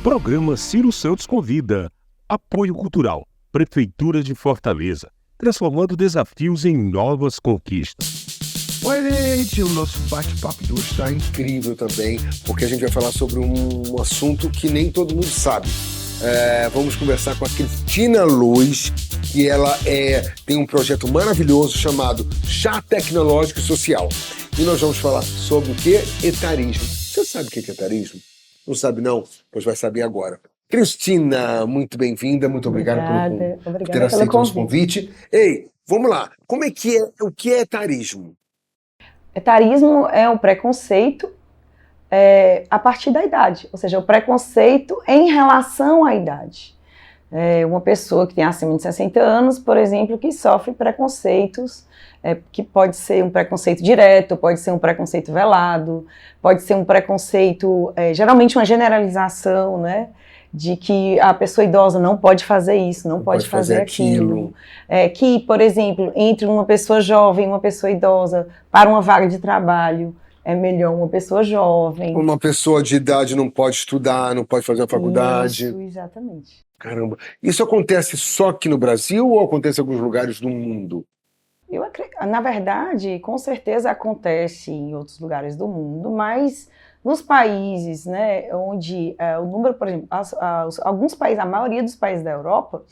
Programa Ciro Santos Convida. Apoio Cultural. Prefeitura de Fortaleza. Transformando desafios em novas conquistas. Oi, gente! O nosso bate-papo de hoje está incrível também, porque a gente vai falar sobre um assunto que nem todo mundo sabe. Vamos conversar com a Cristina Luz, que ela tem um projeto maravilhoso chamado Chá Tecnológico e Social. E nós vamos falar sobre o que? Etarismo. Você sabe o que é etarismo? Não sabe não? Pois vai saber agora. Cristina, muito bem-vinda, muito obrigado por ter aceito o nosso convite. Ei, vamos lá, o que é etarismo? Etarismo é um preconceito a partir da idade, ou seja, o preconceito em relação à idade. Uma pessoa que tem acima de 60 anos, por exemplo, que sofre preconceitos, que pode ser um preconceito direto, pode ser um preconceito velado, pode ser um preconceito, geralmente uma generalização, né? De que a pessoa idosa não pode fazer isso, não pode fazer aquilo. Que, por exemplo, entre uma pessoa jovem e uma pessoa idosa, para uma vaga de trabalho, é melhor uma pessoa jovem. Uma pessoa de idade não pode estudar, não pode fazer a faculdade. Isso, exatamente. Caramba. Isso acontece só aqui no Brasil ou acontece em alguns lugares do mundo? Na verdade, com certeza acontece em outros lugares do mundo, mas nos países, né, onde o número, por exemplo, alguns países, a maioria dos países da Europa,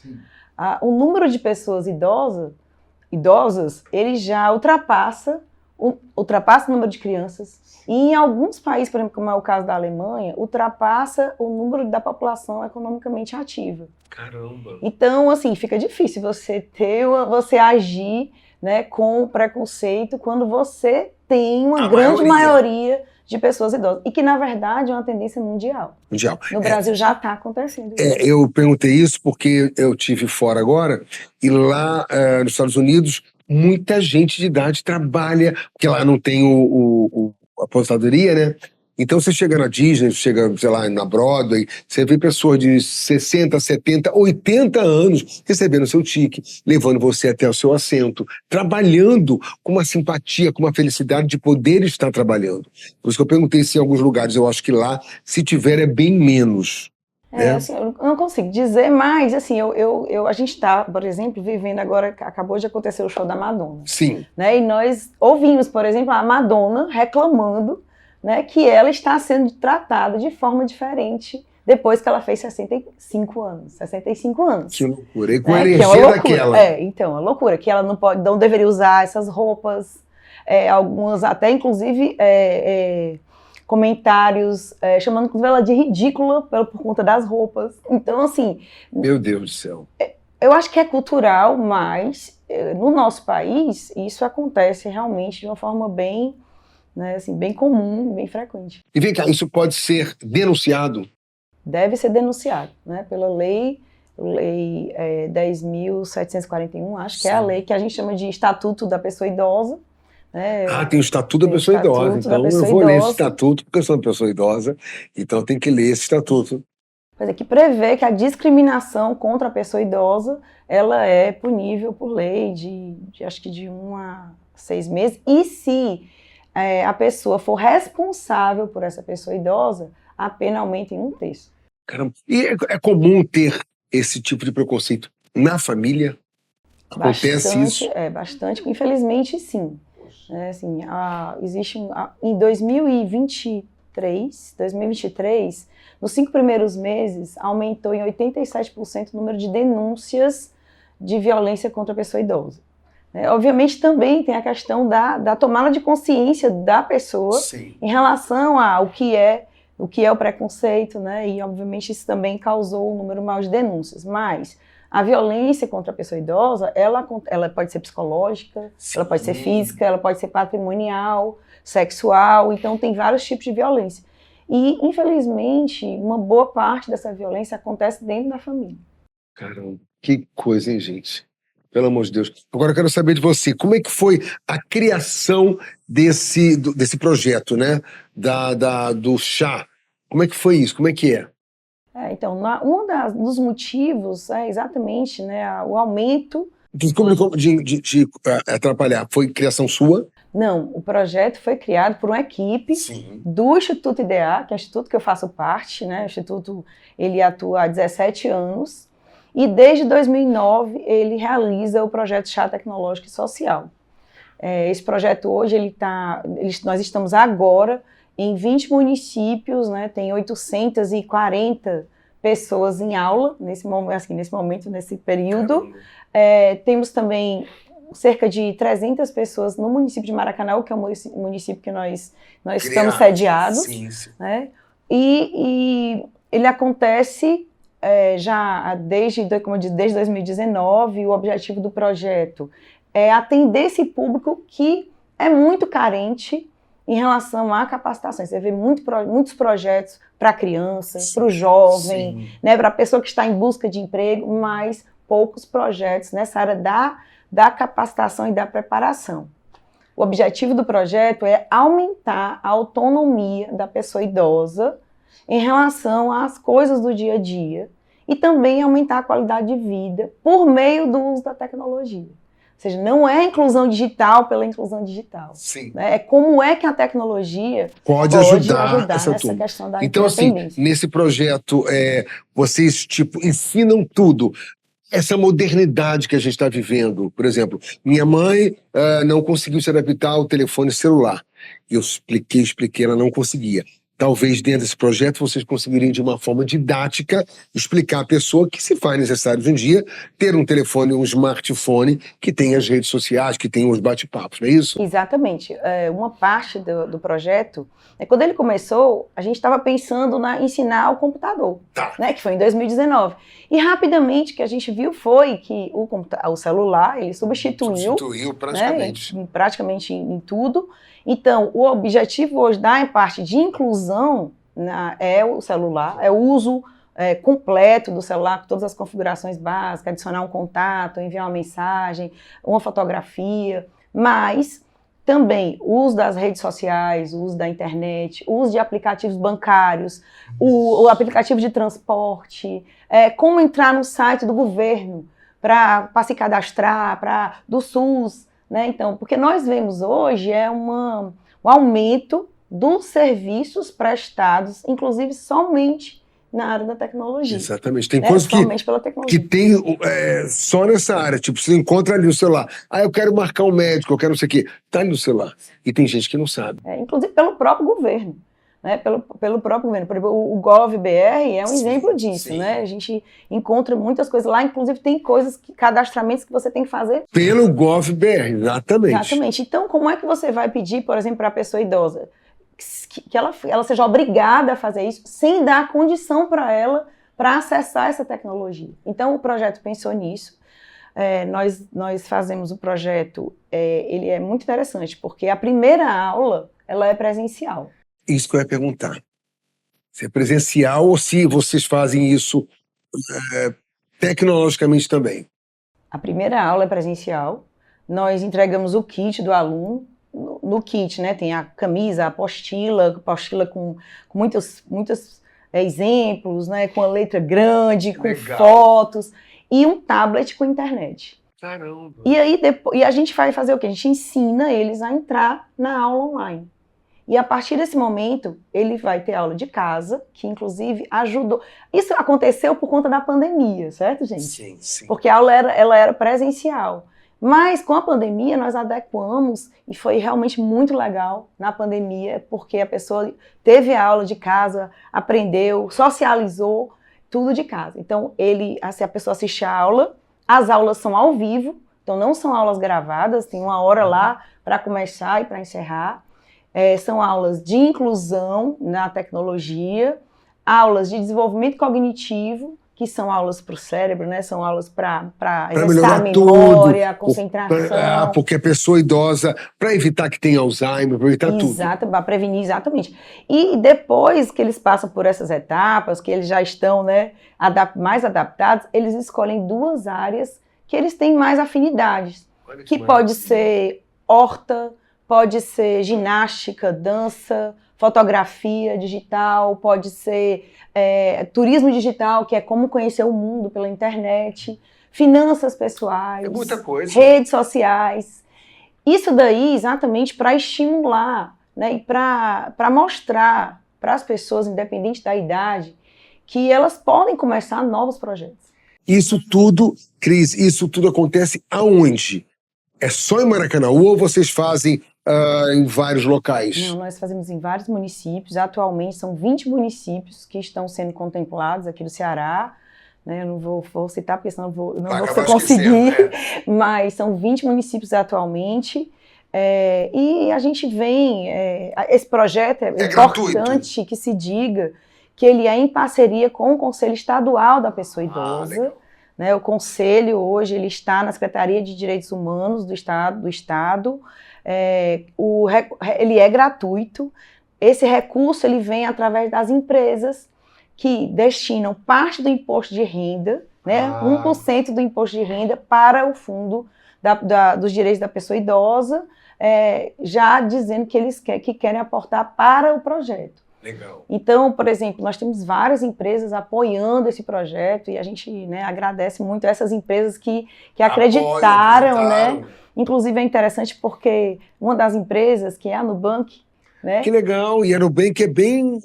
o número de pessoas idosas, ele já ultrapassa o número de crianças. E em alguns países, por exemplo, como é o caso da Alemanha, ultrapassa o número da população economicamente ativa. Caramba! Então, assim, fica difícil você agir, né, com preconceito quando você tem uma grande maioria de pessoas idosas. E que, na verdade, é uma tendência mundial. No Brasil já está acontecendo isso. Eu perguntei isso porque eu estive fora agora, e lá nos Estados Unidos, muita gente de idade trabalha, porque lá não tem a aposentadoria, né? Então você chega na Disney, chega, sei lá, na Broadway, você vê pessoas de 60, 70, 80 anos recebendo seu tique, levando você até o seu assento, trabalhando com uma simpatia, com uma felicidade de poder estar trabalhando. Por isso que eu perguntei se em alguns lugares, eu acho que lá, se tiver, é bem menos. Assim, eu não consigo dizer, mas assim, a gente está, por exemplo, vivendo agora, acabou de acontecer o show da Madonna. Sim. Né, e nós ouvimos, por exemplo, a Madonna reclamando, né, que ela está sendo tratada de forma diferente depois que ela fez 65 anos. 65 anos. Que loucura. E com a energia daquela. Então, a loucura, que ela não deveria usar essas roupas, algumas até, inclusive, comentários chamando ela de ridícula por conta das roupas. Então, assim... Meu Deus do céu. Eu acho que é cultural, mas no nosso país, isso acontece realmente de uma forma bem... né, assim, bem comum, bem frequente. E vem cá, isso pode ser denunciado? Deve ser denunciado, né, pela lei 10.741, acho que Sim. É a lei que a gente chama de Estatuto da Pessoa Idosa. Né, tem o Estatuto da Pessoa Idosa, então eu vou ler esse estatuto, porque eu sou uma pessoa idosa, então tem que ler esse estatuto. Pois é, que prevê que a discriminação contra a pessoa idosa, ela é punível por lei acho que de 1 a 6 meses, e se a pessoa for responsável por essa pessoa idosa, a pena aumenta em 1/3. Caramba. E é comum ter esse tipo de preconceito na família? Acontece isso? Bastante. Infelizmente, sim. Assim, existe em 2023, nos 5 primeiros meses, aumentou em 87% o número de denúncias de violência contra a pessoa idosa. Obviamente também tem a questão da tomada de consciência da pessoa Sim. Em relação ao que é o preconceito, né? E obviamente isso também causou um número maior de denúncias, mas a violência contra a pessoa idosa, ela pode ser psicológica, Sim. Ela pode ser física, ela pode ser patrimonial, sexual, então tem vários tipos de violência. E, infelizmente, uma boa parte dessa violência acontece dentro da família. Caramba, que coisa, hein, gente? Pelo amor de Deus. Agora eu quero saber de você, como é que foi a criação desse projeto, né? Do chá. Como é que foi isso? Como é que é? Então, um dos motivos é exatamente, né, o aumento... Desculpa de atrapalhar, foi criação sua? Não, o projeto foi criado por uma equipe do Instituto IDEA, que é o instituto que eu faço parte, né? O instituto, ele atua há 17 anos, e desde 2009 ele realiza o projeto Chá Tecnológico e Social. Esse projeto hoje, nós estamos agora em 20 municípios, né? Tem 840 pessoas em aula, nesse momento, nesse período. Temos também cerca de 300 pessoas no município de Maracanã, que é o município que nós estamos sediados. Né? E ele acontece já como eu disse, desde 2019. O objetivo do projeto é atender esse público que é muito carente em relação à capacitação. Você vê muitos projetos para a criança, para o jovem, né, para a pessoa que está em busca de emprego, mas poucos projetos nessa área da capacitação e da preparação. O objetivo do projeto é aumentar a autonomia da pessoa idosa em relação às coisas do dia a dia e também aumentar a qualidade de vida por meio do uso da tecnologia. Ou seja, não é inclusão digital pela inclusão digital. Né? É como é que a tecnologia pode ajudar nessa questão da Então, assim, nesse projeto, vocês ensinam tudo. Essa modernidade que a gente está vivendo, por exemplo, minha mãe não conseguiu se adaptar ao telefone celular. Eu expliquei, ela não conseguia. Talvez dentro desse projeto vocês conseguiriam, de uma forma didática, explicar à pessoa que se faz necessário hoje em dia ter um telefone, um smartphone que tem as redes sociais, que tem os bate-papos, não é isso? Exatamente. Uma parte do projeto, quando ele começou, a gente estava pensando em ensinar o computador, né, que foi em 2019. E rapidamente o que a gente viu foi que o celular, ele substituiu praticamente, né, praticamente em tudo. Então, o objetivo hoje da parte de inclusão é o celular, é o uso completo do celular, com todas as configurações básicas, adicionar um contato, enviar uma mensagem, uma fotografia, mas também o uso das redes sociais, o uso da internet, o uso de aplicativos bancários, o aplicativo de transporte, como entrar no site do governo para se cadastrar, do SUS, né? Então, porque nós vemos hoje um aumento dos serviços prestados, inclusive somente na área da tecnologia. Exatamente. Tem coisas que tem só nessa área. Tipo, você encontra ali o celular. Eu quero marcar um médico, eu quero não sei o quê. Tá ali no celular. E tem gente que não sabe. Inclusive pelo próprio governo. Né, pelo próprio governo. Por exemplo, o GovBR é um exemplo disso, né? A gente encontra muitas coisas lá, inclusive tem cadastramentos que você tem que fazer pelo GovBR, exatamente. Exatamente. Então, como é que você vai pedir, por exemplo, para a pessoa idosa que ela seja obrigada a fazer isso sem dar condição para ela para acessar essa tecnologia? Então, o projeto pensou nisso. Nós fazemos o projeto, ele é muito interessante, porque a primeira aula, ela é presencial. Isso que eu ia perguntar. Se é presencial ou se vocês fazem isso tecnologicamente também? A primeira aula é presencial. Nós entregamos o kit do aluno. No kit, né, tem a camisa, a apostila com muitos exemplos, né, com a letra grande, com fotos, e um tablet com internet. Caramba! E a gente vai fazer o quê? A gente ensina eles a entrar na aula online. E a partir desse momento, ele vai ter aula de casa, que inclusive ajudou. Isso aconteceu por conta da pandemia, certo, gente? Sim. Porque a aula ela era presencial. Mas com a pandemia nós adequamos e foi realmente muito legal na pandemia, porque a pessoa teve a aula de casa, aprendeu, socializou, tudo de casa. Então a pessoa assiste a aula, as aulas são ao vivo, então não são aulas gravadas, tem uma hora lá para começar e para encerrar. São aulas de inclusão na tecnologia, aulas de desenvolvimento cognitivo, que são aulas para o cérebro, né? São aulas para exercitar a memória, a concentração. Porque a pessoa idosa, para evitar que tenha Alzheimer, para evitar tudo. Exato, para prevenir, exatamente. E depois que eles passam por essas etapas, que eles já estão, né, mais adaptados, eles escolhem 2 áreas que eles têm mais afinidades. Que pode ser horta, pode ser ginástica, dança, fotografia digital, pode ser turismo digital, que é como conhecer o mundo pela internet, finanças pessoais, muita coisa. Redes sociais. Isso daí exatamente para estimular, né, e para mostrar para as pessoas, independente da idade, que elas podem começar novos projetos. Isso tudo, Cris, isso tudo acontece aonde? É só em Maracanaú ou vocês fazem em vários locais? Não, nós fazemos em vários municípios. Atualmente são 20 municípios que estão sendo contemplados aqui do Ceará. Né, eu não vou citar, porque senão não vou conseguir. Mas são 20 municípios atualmente. E a gente vem... esse projeto é importante gratuito. Que se diga que ele é em parceria com o Conselho Estadual da Pessoa Idosa. Né, o Conselho hoje ele está na Secretaria de Direitos Humanos do Estado. Ele é gratuito. Esse recurso ele vem através das empresas que destinam parte do imposto de renda, né, 1% do imposto de renda para o fundo dos direitos da pessoa idosa, já dizendo que eles querem aportar para o projeto. Legal. Então, por exemplo, nós temos várias empresas apoiando esse projeto e a gente, né, agradece muito a essas empresas que acreditaram, né? Inclusive é interessante porque uma das empresas, que é a Nubank, né? Que legal, e a Nubank é bem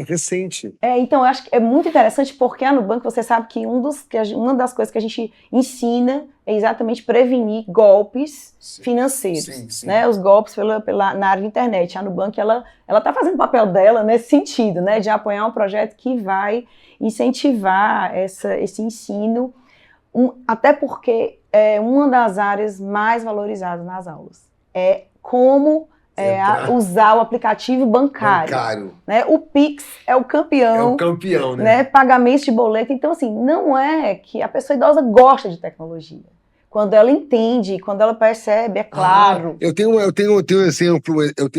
recente. Então eu acho que é muito interessante porque a Nubank, você sabe que uma das coisas que a gente ensina é exatamente prevenir golpes financeiros, sim. Né? Os golpes na área de internet. A Nubank, ela está fazendo o papel dela nesse sentido, né? De apoiar um projeto que vai incentivar esse ensino, até porque é uma das áreas mais valorizadas nas aulas. É como usar o aplicativo bancário. Né? O Pix é o campeão. É o campeão, né? Pagamentos de boleto. Então, assim, não é que a pessoa idosa gosta de tecnologia. Quando ela entende, quando ela percebe, é claro. Eu tenho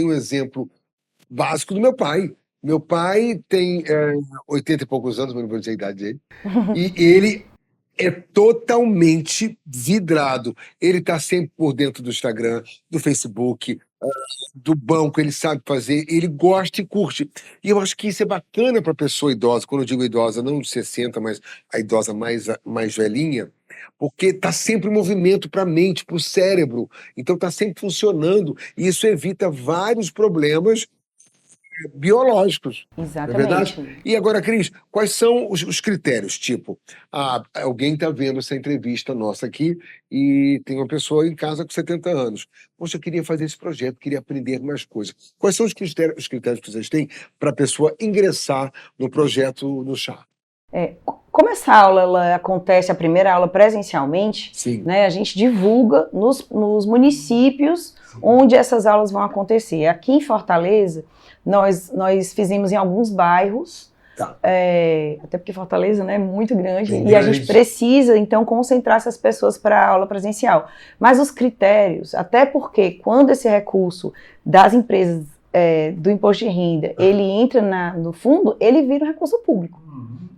um exemplo básico do meu pai. Meu pai tem 80 e poucos anos, mas não vou dizer a idade dele. E ele é totalmente vidrado. Ele está sempre por dentro do Instagram, do Facebook, do banco, ele sabe fazer, ele gosta e curte. E eu acho que isso é bacana para a pessoa idosa, quando eu digo idosa, não de 60, mas a idosa mais velhinha, porque está sempre em movimento para a mente, para o cérebro. Então está sempre funcionando. E isso evita vários problemas biológicos. Exatamente. Não é verdade? E agora, Cris, quais são os critérios? Tipo, alguém está vendo essa entrevista nossa aqui e tem uma pessoa em casa com 70 anos. Poxa, eu queria fazer esse projeto, queria aprender mais coisas. Quais são os critérios que vocês têm para a pessoa ingressar no projeto no chá? Como essa aula ela acontece, a primeira aula presencialmente, né, a gente divulga nos municípios onde essas aulas vão acontecer. Aqui em Fortaleza, nós fizemos em alguns bairros, até porque Fortaleza, né, é muito grande, e a gente precisa, então, concentrar essas pessoas para a aula presencial. Mas os critérios, até porque quando esse recurso das empresas do imposto de renda, ele entra no fundo, ele vira um recurso público.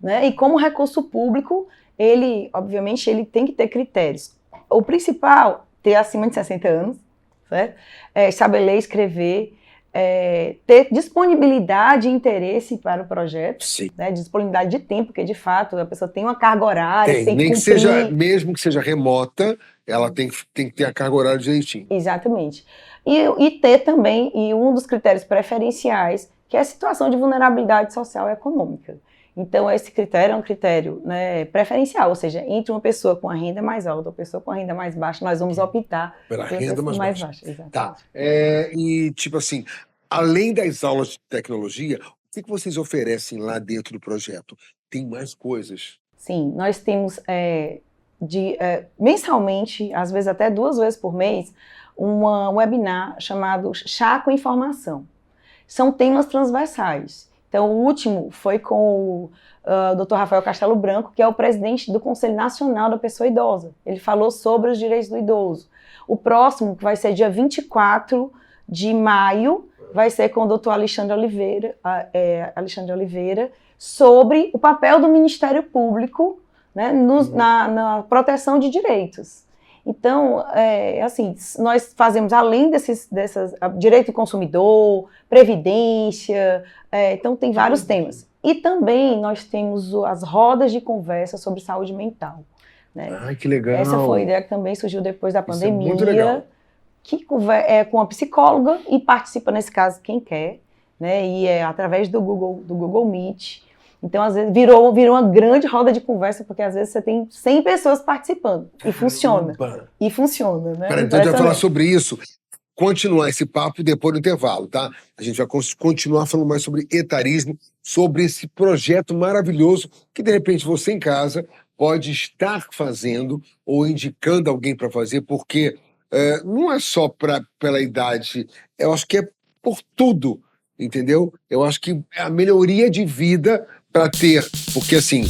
Né? E como recurso público, obviamente, ele tem que ter critérios. O principal, ter acima de 60 anos, certo? Saber ler, escrever, ter disponibilidade e interesse para o projeto, né? Disponibilidade de tempo, porque de fato a pessoa tem uma carga horária, tem que cumprir. Mesmo que seja remota, ela tem que ter a carga horária direitinho. Exatamente. E ter também, um dos critérios preferenciais, que é a situação de vulnerabilidade social e econômica. Então, esse critério é um critério, né, preferencial, ou seja, entre uma pessoa com a renda mais alta ou uma pessoa com a renda mais baixa, nós vamos optar pela renda mais baixa. Exatamente. Tá. E, tipo assim, além das aulas de tecnologia, o que vocês oferecem lá dentro do projeto? Tem mais coisas? Sim, nós temos mensalmente, às vezes até 2 vezes por mês, um webinar chamado Chá com Informação. São temas transversais. Então, o último foi com o Dr. Rafael Castelo Branco, que é o presidente do Conselho Nacional da Pessoa Idosa. Ele falou sobre os direitos do idoso. O próximo, que vai ser dia 24 de maio, vai ser com o Dr. Alexandre Oliveira, sobre o papel do Ministério Público, né, na proteção de direitos. Então, assim, nós fazemos, além dessas direito do consumidor, previdência, então tem vários temas. E também nós temos as rodas de conversa sobre saúde mental. Né? Ai, que legal! Essa foi a ideia que também surgiu depois da pandemia. Isso é muito legal. com a psicóloga e participa, nesse caso, quem quer, né? E é através do Google Meet. Então, às vezes, virou uma grande roda de conversa, porque às vezes você tem 100 pessoas participando. E funciona. E funciona, né? Peraí, então a gente vai falar sobre isso, continuar esse papo depois do intervalo, tá? A gente vai continuar falando mais sobre etarismo, sobre esse projeto maravilhoso que, de repente, você em casa pode estar fazendo ou indicando alguém para fazer, porque não é só pela idade, eu acho que é por tudo, entendeu? Eu acho que é a melhoria de vida para ter, porque assim,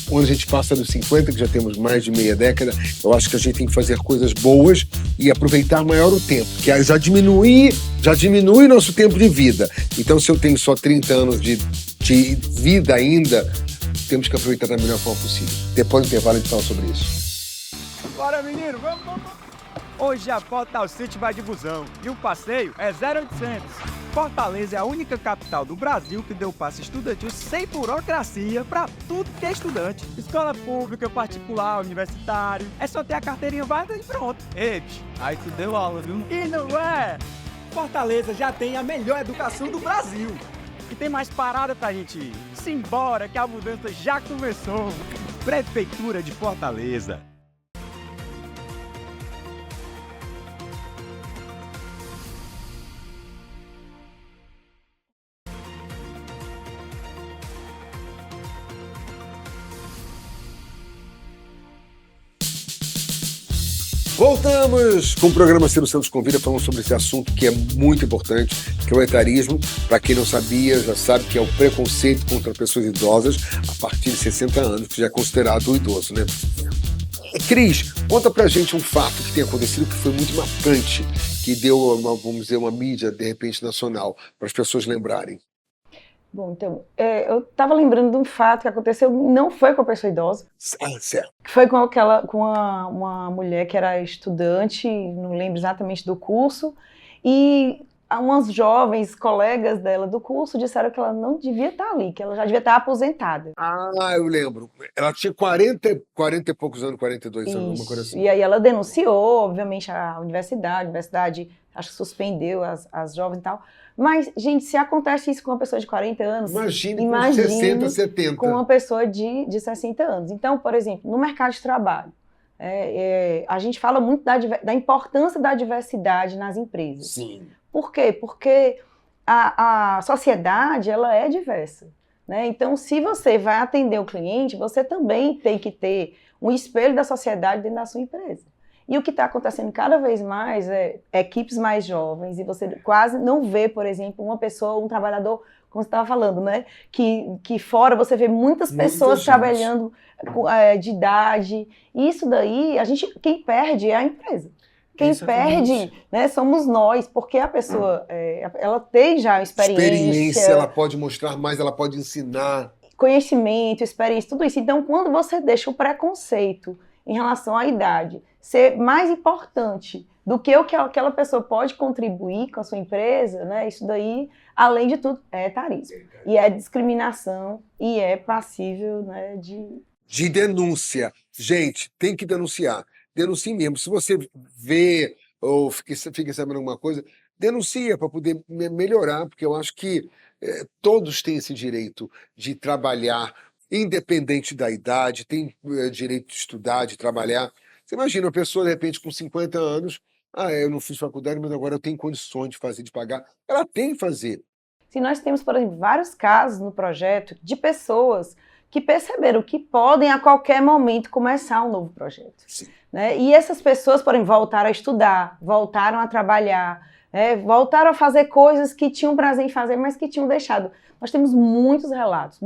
quando a gente passa dos 50, que já temos mais de meia década, eu acho que a gente tem que fazer coisas boas e aproveitar maior o tempo, que aí já diminui nosso tempo de vida. Então, se eu tenho só 30 anos de vida ainda, temos que aproveitar da melhor forma possível. Depois do intervalo a gente fala sobre isso. Bora, menino, vamos! Hoje a Portal City vai de busão e o passeio é 0800. Fortaleza é a única capital do Brasil que deu passe estudantil sem burocracia para tudo que é estudante. Escola pública, particular, universitário. É só ter a carteirinha válida e pronto. Ei, aí tu deu aula, viu? E não é? Fortaleza já tem a melhor educação do Brasil. E tem mais parada pra gente ir. Simbora que a mudança já começou. Prefeitura de Fortaleza. Voltamos com o programa Ciro Santos Convida, falando sobre esse assunto que é muito importante, que é o etarismo. Para quem não sabia, já sabe que é o preconceito contra pessoas idosas a partir de 60 anos, que já é considerado um idoso, né? Cris, conta pra gente um fato que tem acontecido que foi muito marcante, que deu, vamos dizer, uma mídia, de repente, nacional, para as pessoas lembrarem. Bom, então, eu estava lembrando de um fato que aconteceu, não foi com a pessoa idosa. Certo. Foi com uma mulher que era estudante, não lembro exatamente do curso, e umas jovens colegas dela do curso disseram que ela não devia estar ali, que ela já devia estar aposentada. Eu lembro. Ela tinha 40 e poucos anos, 42 anos, alguma coisa assim. E aí ela denunciou, obviamente, a universidade acho que suspendeu as jovens e tal. Mas, gente, se acontece isso com uma pessoa de 40 anos, imagine com 60, 70. Com uma pessoa de 60 anos. Então, por exemplo, no mercado de trabalho, a gente fala muito da importância da diversidade nas empresas. Sim. Por quê? Porque a sociedade, ela é diversa, né? Então, se você vai atender o cliente, você também tem que ter um espelho da sociedade dentro da sua empresa. E o que está acontecendo cada vez mais é equipes mais jovens, e você quase não vê, por exemplo, uma pessoa, um trabalhador, como você estava falando, né? Que fora você vê muitas pessoas trabalhando de idade. E isso daí, quem perde é a empresa. Quem perde, né, somos nós, porque a pessoa, ela tem já experiência. Ela pode mostrar mais, ela pode ensinar. Conhecimento, experiência, tudo isso. Então, quando você deixa o preconceito em relação à idade ser mais importante do que o que aquela pessoa pode contribuir com a sua empresa, né, isso daí, além de tudo, é etarismo. E é discriminação e é passível, né, de denúncia. Gente, tem que denunciar. Denuncie mesmo. Se você vê ou fica sabendo alguma coisa, denuncia para poder melhorar, porque eu acho que todos têm esse direito de trabalhar, independente da idade, tem direito de estudar, de trabalhar. Você imagina uma pessoa, de repente, com 50 anos, eu não fiz faculdade, mas agora eu tenho condições de fazer, de pagar. Ela tem que fazer. Se nós temos, por exemplo, vários casos no projeto de pessoas que perceberam que podem a qualquer momento começar um novo projeto. Sim. Né? E essas pessoas, porém, voltaram a estudar, voltaram a trabalhar, voltaram a fazer coisas que tinham prazer em fazer, mas que tinham deixado. Nós temos muitos relatos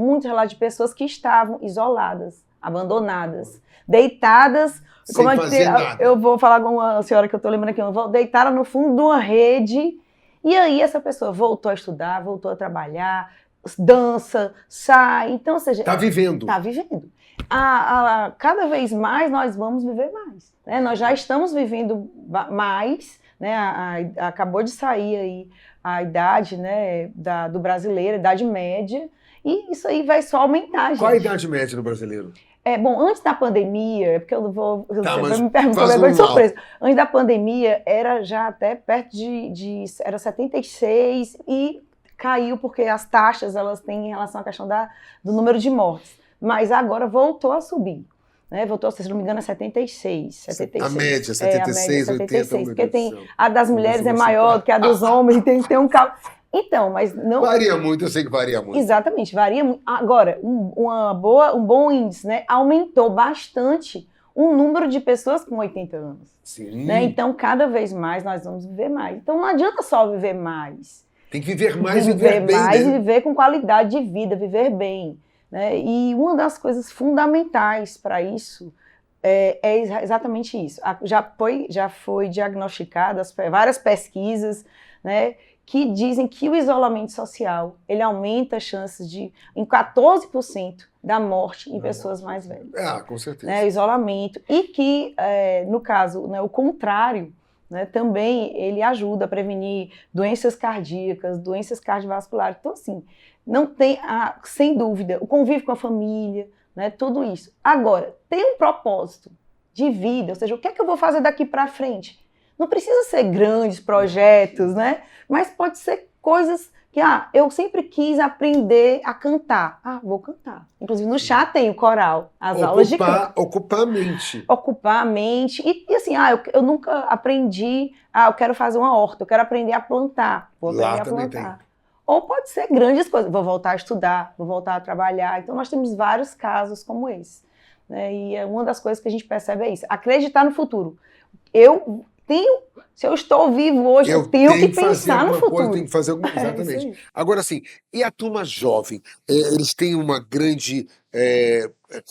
de pessoas que estavam isoladas, abandonadas, deitadas. Sem fazer nada. Eu vou falar com uma senhora que eu estou lembrando aqui, deitaram no fundo de uma rede, e aí essa pessoa voltou a estudar, voltou a trabalhar, dança, sai, então, ou seja... Está vivendo. Está vivendo. Cada vez mais nós vamos viver mais, né? Nós já estamos vivendo mais, né? Acabou de sair aí a idade, né, do brasileiro, a idade média, e isso aí vai só aumentar, gente. Qual a idade média do brasileiro? Bom, antes da pandemia, porque eu vou... Tá, você mas me perguntou faz agora de normal. surpresa. Antes da pandemia, era já até perto era 76 e caiu porque as taxas, elas têm em relação à questão do número de mortes. Mas agora voltou a subir. Né? Voltou, se não me engano, a 76. A média, a média 76, 80, 76, meu porque Deus do tem céu. a das mulheres é Você maior do que a dos homens, e tem um cálculo. Então, mas não... Varia muito, eu sei que varia muito. Exatamente, varia muito. Agora, um bom índice, né? Aumentou bastante o número de pessoas com 80 anos. Sim. Né? Então, cada vez mais nós vamos viver mais. Então, não adianta só viver mais. Tem que viver mais e viver bem, mais né? e viver com qualidade de vida, viver bem. Né? E uma das coisas fundamentais para isso é exatamente isso. Já foi diagnosticadas várias pesquisas, né, que dizem que o isolamento social ele aumenta as chances em 14% da morte em pessoas mais velhas. Com certeza. Né, isolamento. E que, no caso, né, o contrário, né, também ele ajuda a prevenir doenças cardíacas, doenças cardiovasculares. Então, assim, não tem, sem dúvida, o convívio com a família, né, tudo isso. Agora, tem um propósito de vida, ou seja, o que é que eu vou fazer daqui para frente? Não precisa ser grandes projetos, né? Mas pode ser coisas que, eu sempre quis aprender a cantar. vou cantar. Inclusive, no chá tem o coral, as aulas de canto. Ocupar a mente. Ocupar a mente. E assim, eu nunca aprendi, eu quero fazer uma horta, eu quero aprender a plantar. Vou aprender a plantar. Ou pode ser grandes coisas, vou voltar a estudar, vou voltar a trabalhar. Então, nós temos vários casos como esse. Né? E uma das coisas que a gente percebe é isso, acreditar no futuro. Se eu estou vivo hoje, eu tenho que pensar no futuro. Eu tenho que fazer alguma coisa, exatamente. Agora, assim, e a turma jovem? Eles têm uma grande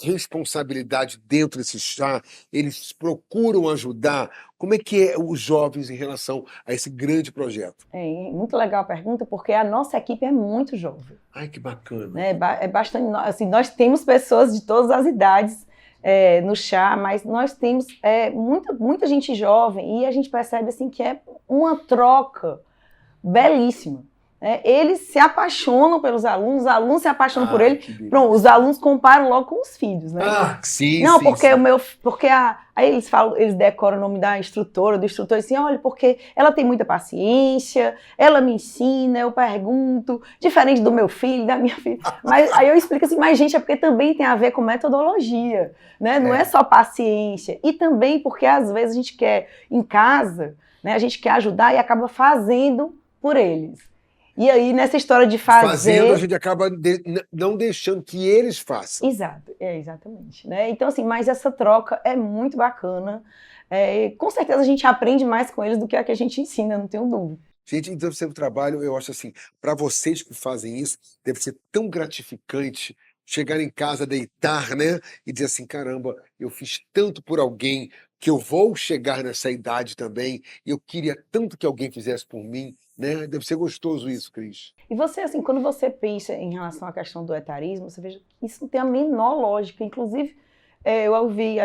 responsabilidade dentro desse chá? Eles procuram ajudar? Como é que é os jovens em relação a esse grande projeto? Muito legal a pergunta, porque a nossa equipe é muito jovem. Ai, que bacana. Né? É bastante, assim, nós temos pessoas de todas as idades no chá, mas nós temos muita gente jovem e a gente percebe assim, que é uma troca belíssima. Eles se apaixonam pelos alunos, os alunos se apaixonam por ele. Pronto, os alunos comparam logo com os filhos, né? Sim, não, sim, porque sim. Aí eles falam, eles decoram o nome da instrutora, do instrutor, assim, olha, porque ela tem muita paciência, ela me ensina, eu pergunto, diferente do meu filho, da minha filha. Mas aí eu explico assim, mas gente, é porque também tem a ver com metodologia, né? Não é só paciência. E também porque às vezes a gente quer, em casa, né, a gente quer ajudar e acaba fazendo por eles. E aí, nessa história de fazer... Fazendo, a gente acaba não deixando que eles façam. Exato, exatamente. Né? Então, assim, mas essa troca é muito bacana. Com certeza a gente aprende mais com eles do que a que a gente ensina, não tenho dúvida. Gente, então, seu trabalho, eu acho assim, para vocês que fazem isso, deve ser tão gratificante chegar em casa, deitar, né? E dizer assim, caramba, eu fiz tanto por alguém que eu vou chegar nessa idade também, e eu queria tanto que alguém fizesse por mim, né? Deve ser gostoso isso, Cris. E você, assim, quando você pensa em relação à questão do etarismo, você veja que isso não tem a menor lógica. Inclusive, eu ouvi,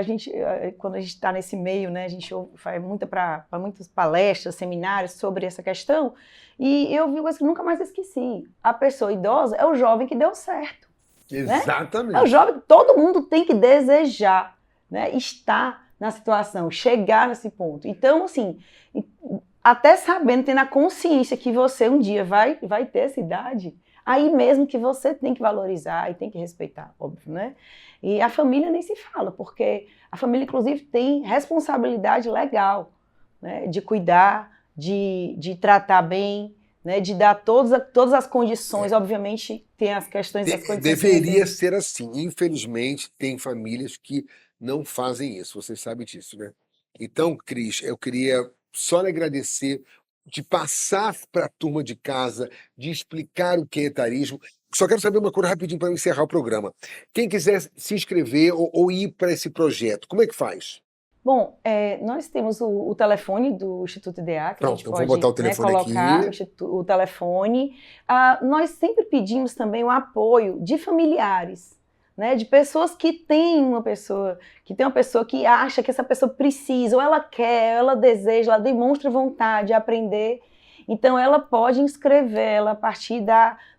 quando a gente está nesse meio, né, a gente faz muitas palestras, seminários sobre essa questão, e eu vi uma coisa que nunca mais esqueci. A pessoa idosa é o jovem que deu certo. Exatamente. Né? É o jovem que todo mundo tem que desejar, né, estar na situação, chegar nesse ponto. Então, assim, até sabendo, tendo a consciência que você um dia vai ter essa idade, aí mesmo que você tem que valorizar e tem que respeitar, óbvio, né? E a família nem se fala, porque a família, inclusive, tem responsabilidade legal, né? De cuidar, de tratar bem, né? De dar todas as condições, obviamente, tem as questões das condições. Deveria ser assim. Infelizmente, tem famílias que não fazem isso, vocês sabem disso, né? Então, Cris, eu queria só lhe agradecer de passar para a turma de casa, de explicar o que é etarismo. Só quero saber uma coisa rapidinho para encerrar o programa. Quem quiser se inscrever ou ir para esse projeto, como é que faz? Bom, nós temos o telefone do Instituto IDEA, que a gente pode, vou botar o telefone colocar aqui. o telefone. Nós sempre pedimos também o apoio de familiares, né, de pessoas que tem uma pessoa que acha que essa pessoa precisa, ou ela quer, ela deseja, ela demonstra vontade de aprender. Então, ela pode inscrever ela a partir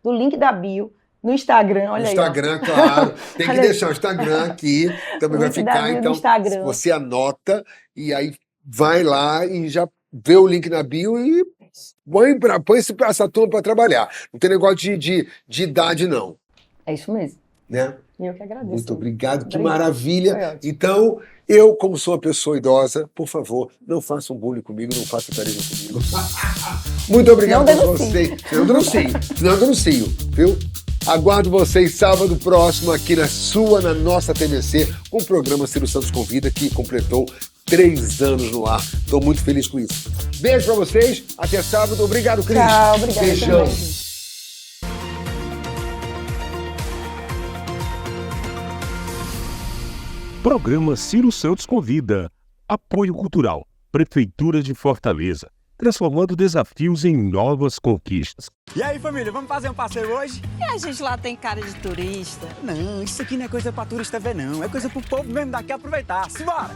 do link da bio. No Instagram, olha aí. Instagram, claro. Tem que Olha deixar o Instagram aqui, também vai Link da ficar. bio no Então, Instagram. você anota e aí vai lá e já vê o link na bio e põe essa turma para trabalhar. Não tem negócio de idade, não. É isso mesmo. Né? E eu que agradeço. Muito obrigado, que Obrigada. Foi maravilha. ótimo. Então, eu, como sou uma pessoa idosa, por favor, não façam bullying comigo, não façam carinho comigo. Muito obrigado Não a vocês. Senão eu denuncio, viu? Aguardo vocês sábado próximo aqui na nossa TNC, com o programa Ciro Santos Convida, que completou 3 anos no ar. Estou muito feliz com isso. Beijo pra vocês, até sábado. Obrigado, Cris. Tchau, obrigada Beijão. também. Programa Ciro Santos Convida. Apoio Cultural. Prefeitura de Fortaleza. Transformando desafios em novas conquistas. E aí, família, vamos fazer um passeio hoje? E a gente lá tem cara de turista. Não, isso aqui não é coisa pra turista ver, não. É coisa pro povo mesmo daqui aproveitar. Simbora!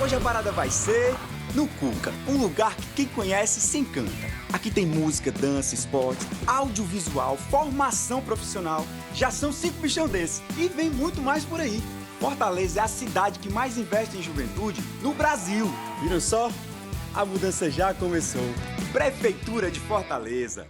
Hoje a parada vai ser no Cuca, um lugar que quem conhece se encanta. Aqui tem música, dança, esporte, audiovisual, formação profissional. Já são 5 bichão desses. E vem muito mais por aí. Fortaleza é a cidade que mais investe em juventude no Brasil. Viram só? A mudança já começou. Prefeitura de Fortaleza.